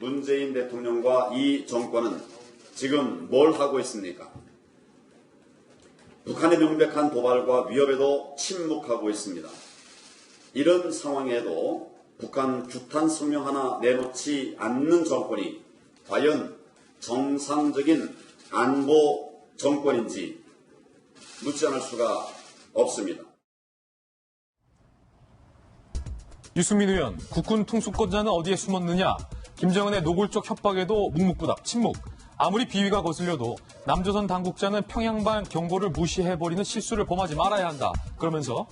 문재인 대통령과 이 정권은 지금 뭘 하고 있습니까? 북한의 명백한 도발과 위협에도 침묵하고 있습니다. 이런 상황에도 북한 규탄 성명 하나 내놓지 않는 정권이 과연 정상적인 안보 정권인지 묻지 않을 수가 없습니다. 유승민 의원, 국군 통수권자는 어디에 숨었느냐? 김정은의 노골적 협박에도 묵묵부답, 침묵. 아무리 비위가 거슬려도 남조선 당국자는 평양발 경고를 무시해버리는 실수를 범하지 말아야 한다. 그러면서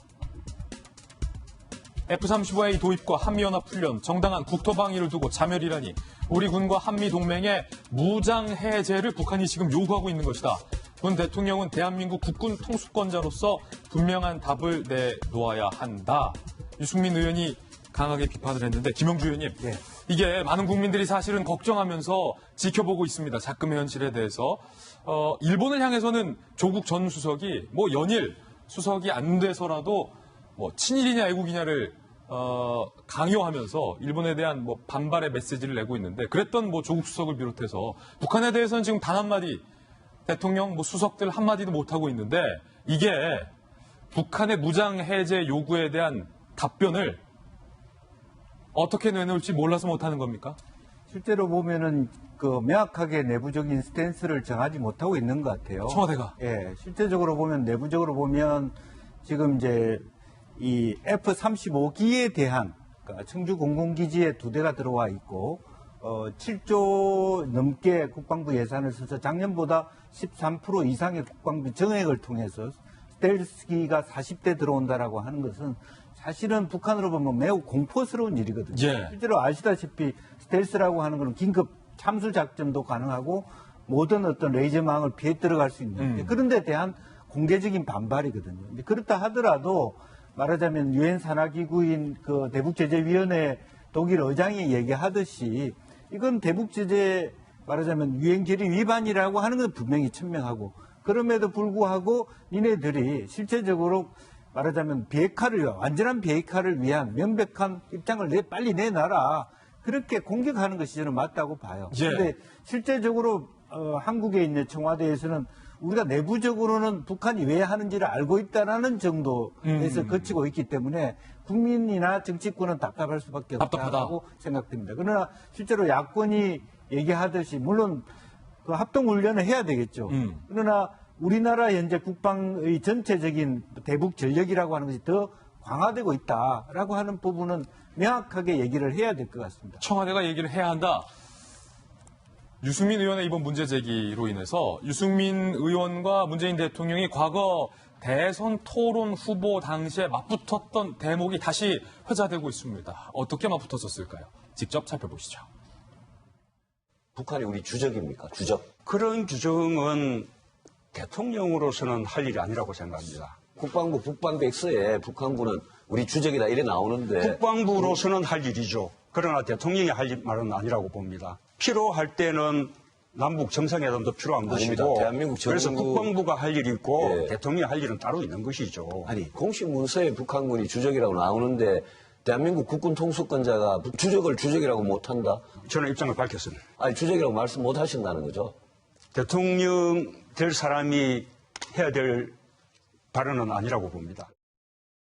F-35A 도입과 한미연합훈련, 정당한 국토방위를 두고 자멸이라니 우리 군과 한미동맹의 무장해제를 북한이 지금 요구하고 있는 것이다. 문 대통령은 대한민국 국군 통수권자로서 분명한 답을 내놓아야 한다. 유승민 의원이 강하게 비판을 했는데 김영주 의원님, 네. 이게 많은 국민들이 사실은 걱정하면서 지켜보고 있습니다. 작금의 현실에 대해서. 일본을 향해서는 조국 전 수석이 연일 수석이 안 돼서라도 친일이냐 애국이냐를 강요하면서 일본에 대한 반발의 메시지를 내고 있는데 그랬던 조국 수석을 비롯해서 북한에 대해서는 지금 단 한마디 대통령 수석들 한마디도 못하고 있는데 이게 북한의 무장해제 요구에 대한 답변을 어떻게 내놓을지 몰라서 못하는 겁니까? 실제로 보면은 명확하게 내부적인 스탠스를 정하지 못하고 있는 것 같아요. 청와대가. 예, 실제적으로 보면 내부적으로 보면 지금 이제 이 F-35기에 대한 그러니까 청주 공군기지에 2대가 들어와 있고 7조 넘게 국방부 예산을 써서 작년보다 13% 이상의 국방비 정액을 통해서 스텔스기가 40대 들어온다라고 하는 것은 사실은 북한으로 보면 매우 공포스러운 일이거든요. 예. 실제로 아시다시피 스텔스라고 하는 것은 긴급 참수 작전도 가능하고 모든 어떤 레이저망을 피해 들어갈 수 있는 그런 데 대한 공개적인 반발이거든요. 그렇다 하더라도 말하자면 유엔 산하기구인 대북제재위원회 독일 의장이 얘기하듯이 이건 대북제재 말하자면 유엔 결의 위반이라고 하는 건 분명히 천명하고 그럼에도 불구하고 니네들이 실제적으로 말하자면 완전한 비핵화를 위한 명백한 입장을 빨리 내놔라. 그렇게 공격하는 것이 저는 맞다고 봐요. 그런데 예. 실제적으로 한국에 있는 청와대에서는 우리가 내부적으로는 북한이 왜 하는지를 알고 있다는 정도에서 거치고 있기 때문에 국민이나 정치권은 답답할 수밖에 없다고 생각됩니다. 그러나 실제로 야권이 얘기하듯이 물론 합동훈련을 해야 되겠죠. 그러나 우리나라 현재 국방의 전체적인 대북 전력이라고 하는 것이 더 강화되고 있다라고 하는 부분은 명확하게 얘기를 해야 될 것 같습니다. 청와대가 얘기를 해야 한다. 유승민 의원의 이번 문제 제기로 인해서 유승민 의원과 문재인 대통령이 과거 대선 토론 후보 당시에 맞붙었던 대목이 다시 회자되고 있습니다. 어떻게 맞붙었었을까요? 직접 살펴보시죠. 북한이 우리 주적입니까? 주적. 그런 규정은 대통령으로서는 할 일이 아니라고 생각합니다. 국방부 북방백서에 북한군은 우리 주적이다 이래 나오는데 국방부로서는 할 일이죠. 그러나 대통령이 할 말은 아니라고 봅니다. 필요할 때는 남북 정상회담도 필요한 아닙니다. 것이고 대한민국 그래서 국방부가 할 일이 있고 예. 대통령이 할 일은 따로 있는 것이죠. 아니 공식 문서에 북한군이 주적이라고 나오는데 대한민국 국군 통수권자가 주적을 주적이라고 못한다? 저는 입장을 밝혔습니다. 아니 주적이라고 말씀 못 하신다는 거죠? 대통령 될 사람이 해야 될 발언은 아니라고 봅니다.